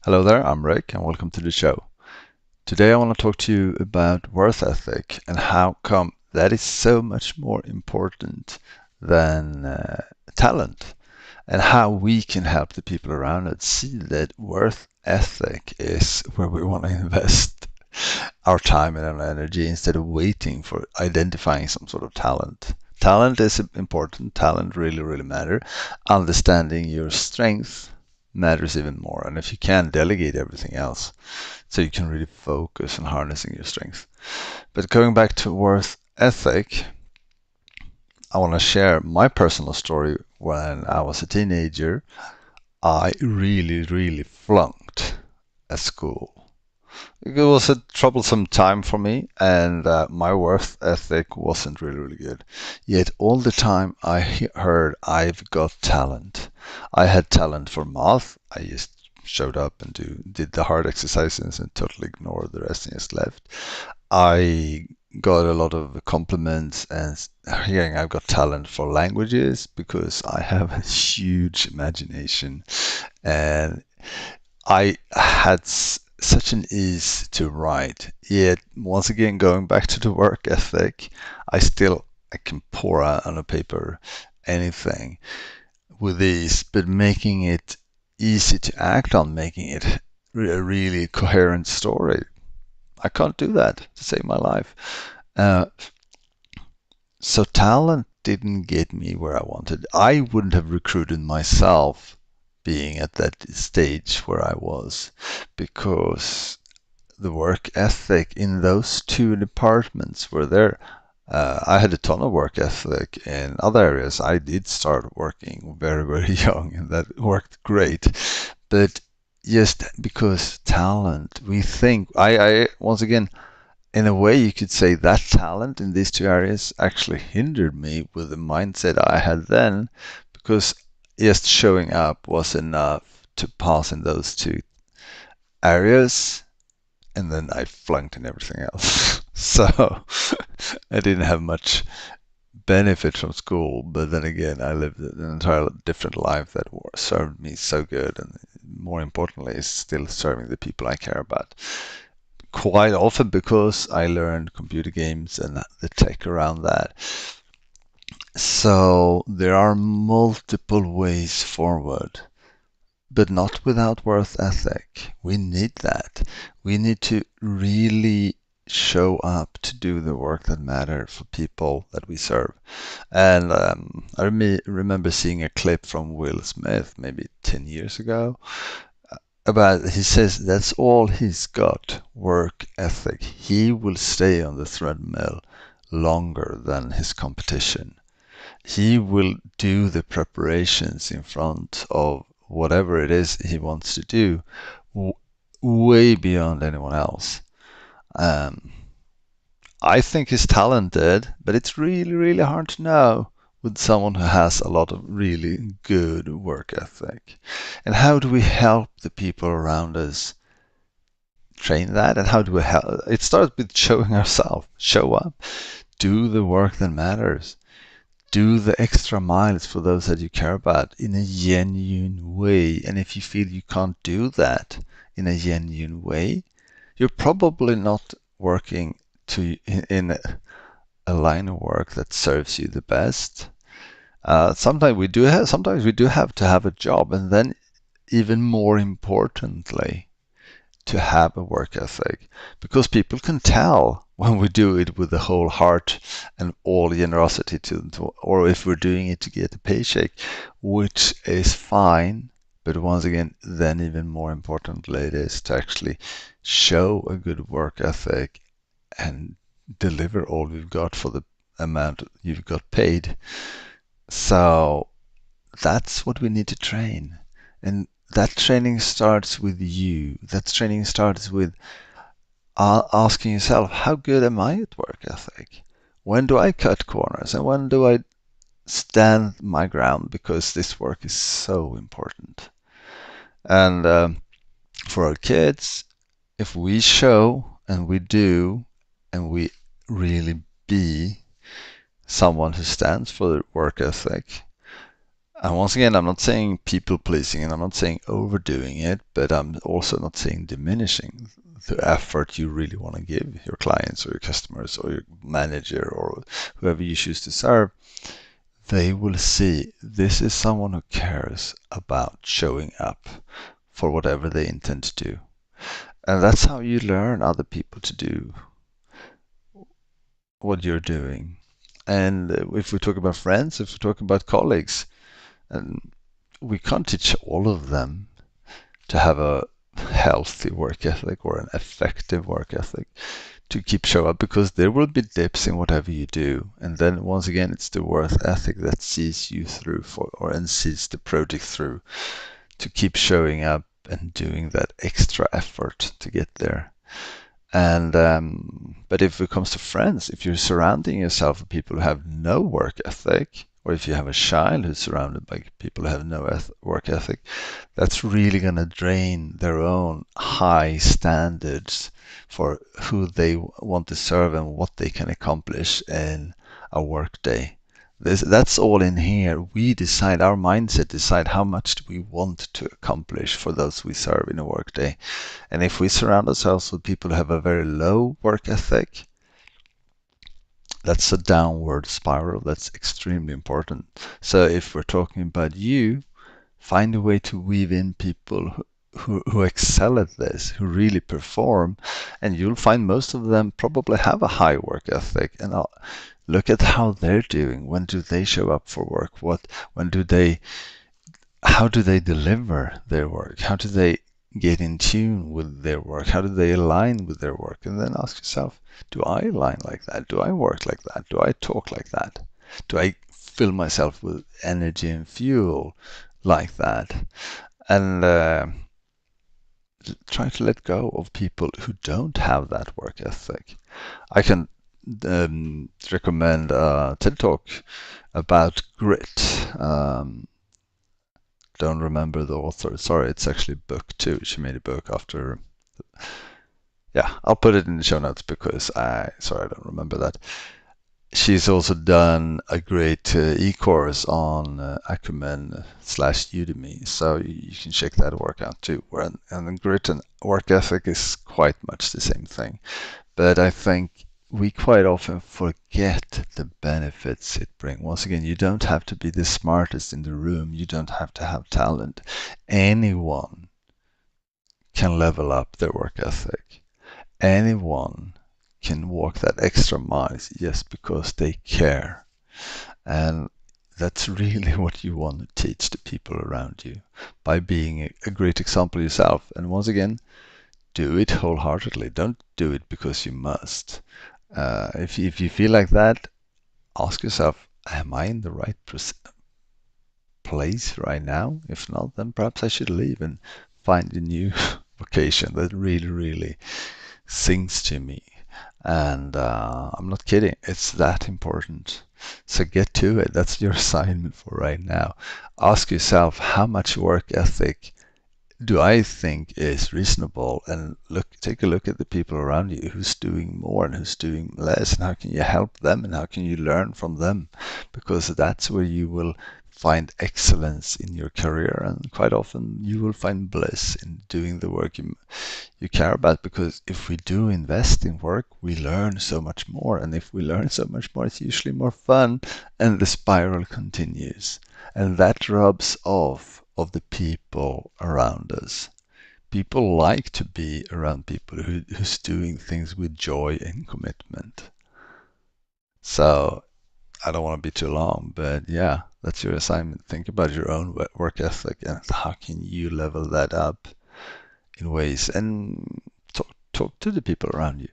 Hello there, I'm Rick and welcome to the show. Today I want to talk to you about worth ethic and how come that is so much more important than talent, and how we can help the people around us see that worth ethic is where we want to invest our time and our energy instead of waiting for identifying some sort of talent. Talent is important. Talent really matters. Understanding your strength matters even more. And if you can, delegate everything else so you can really focus on harnessing your strength. But going back to worth ethic, I want to share my personal story. When I was a teenager, I really flunked at school. It was a troublesome time for me, and my worth ethic wasn't really good. Yet all the time I heard I've got talent. I had talent for math. I just showed up and did the hard exercises and totally ignored the rest and just left. I got a lot of compliments and hearing I've got talent for languages because I have a huge imagination, and I had such an ease to write. Yet, once again, going back to the work ethic, I can pour out on a paper anything with ease, but making it easy to act on, making it a really coherent story. I can't do that to save my life. Uh, so talent didn't get me where I wanted. I wouldn't have recruited myself being at that stage where I was, because the work ethic in those two departments were there. I had a ton of work ethic in other areas. I did start working very young, and that worked great. But just because talent, we think, I once again, in a way, you could say that talent in these two areas actually hindered me with the mindset I had then, because just showing up was enough to pass in those two areas, and then I flunked in everything else. So I didn't have much benefit from school, but then again, I lived an entirely different life that served me so good, and more importantly, is still serving the people I care about. Quite often because I learned computer games and the tech around that. So there are multiple ways forward, but not without worth ethic. We need that. We need to really show up to do the work that matters for people that we serve. And I remember seeing a clip from Will Smith maybe 10 years ago about, he says that's all he's got, work ethic. He will stay on the treadmill longer than his competition. He will do the preparations in front of whatever it is he wants to do way beyond anyone else. Um, I think he's talented, but it's really hard to know with someone who has a lot of really good work ethic. And how do we help the people around us train that? And how do we help? It starts with showing ourselves, show up, do the work that matters. Do the extra miles for those that you care about in a genuine way. And if you feel you can't do that in a genuine way, you're probably not working in a line of work that serves you the best. Sometimes we do have to have a job, and then even more importantly, to have a work ethic, because people can tell when we do it with the whole heart and all generosity or if we're doing it to get a paycheck, which is fine. But once again, then even more importantly, it is to actually show a good work ethic and deliver all you've got for the amount you've got paid. So that's what we need to train. And that training starts with you. That training starts with asking yourself, how good am I at work ethic? When do I cut corners? And when do I stand my ground? Because this work is so important. And for our kids, if we show and we do and we really be someone who stands for work ethic, And once again, I'm not saying people pleasing and I'm not saying overdoing it, but I'm also not saying diminishing the effort you really want to give your clients or your customers or your manager or whoever you choose to serve. They will see this is someone who cares about showing up for whatever they intend to do. And that's how you learn other people to do what you're doing. And if we talk about friends, if we talk about colleagues, and we can't teach all of them to have a healthy work ethic or an effective work ethic to keep show up, because there will be dips in whatever you do. And then once again, it's the work ethic that sees you through and sees the project through to keep showing up and doing that extra effort to get there. And but if it comes to friends, if you're surrounding yourself with people who have no work ethic, or if you have a child who's surrounded by people who have no work ethic, that's really going to drain their own high standards for who they want to serve and what they can accomplish in a work day. That's all in here. We decide, our mindset decide how much do we want to accomplish for those we serve in a work day. And if we surround ourselves with people who have a very low work ethic, that's a downward spiral. That's extremely important. So if we're talking about you, find a way to weave in people who excel at this, who really perform, and you'll find most of them probably have a high work ethic. And look at how they're doing. When do they show up for work? How do they deliver their work? How do they get in tune with their work? How do they align with their work? And then ask yourself, do I align like that? Do I work like that? Do I talk like that? Do I fill myself with energy and fuel like that? And try to let go of people who don't have that work ethic. I can recommend a TED Talk about grit. Don't remember the author. Sorry, it's actually a book too. She made a book after. Yeah, I'll put it in the show notes because I don't remember that. She's also done a great e-course on Acumen slash Udemy, so you can check that work out too. And grit and work ethic is quite much the same thing. But I think we quite often forget the benefits it brings. Once again, you don't have to be the smartest in the room. You don't have to have talent. Anyone can level up their work ethic. Anyone can walk that extra mile just because they care. And that's really what you want to teach the people around you by being a great example yourself. And once again, do it wholeheartedly. Don't do it because you must. If you feel like that, ask yourself, am I in the right place right now? If not, then perhaps I should leave and find a new vocation that really, really sings to me. And I'm not kidding, it's that important. So get to it. That's your assignment for right now. Ask yourself, how much work ethic do I think is reasonable? And take a look at the people around you, who's doing more and who's doing less, and how can you help them and how can you learn from them? Because that's where you will find excellence in your career, and quite often you will find bliss in doing the work you care about, because if we do invest in work, we learn so much more, and if we learn so much more, it's usually more fun, and the spiral continues, and that rubs off of the people around us. People like to be around people who's doing things with joy and commitment. So I don't want to be too long, but yeah, that's your assignment. Think about your own work ethic and how can you level that up in ways, and talk to the people around you.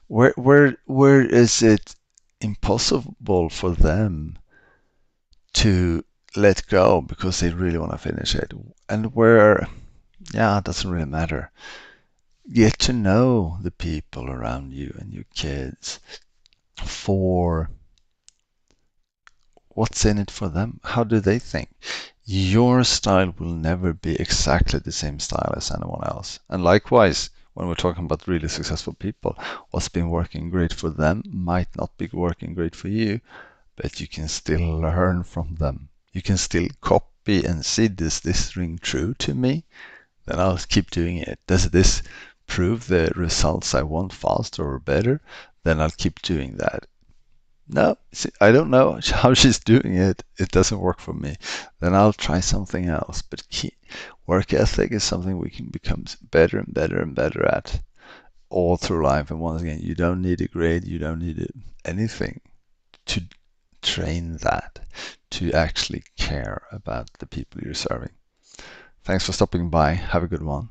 Where is it impossible for them to let go because they really want to finish it? And where, yeah, it doesn't really matter. Get to know the people around you and your kids for what's in it for them. How do they think? Your style will never be exactly the same style as anyone else. And likewise, when we're talking about really successful people, what's been working great for them might not be working great for you, but you can still learn from them. You can still copy B and C, does this ring true to me? Then I'll keep doing it. Does this prove the results I want faster or better? Then I'll keep doing that. No, see, I don't know how she's doing it. It doesn't work for me. Then I'll try something else. But work ethic is something we can become better and better and better at all through life. And once again, you don't need a grade, you don't need anything to train that, to actually care about the people you're serving. Thanks for stopping by. Have a good one.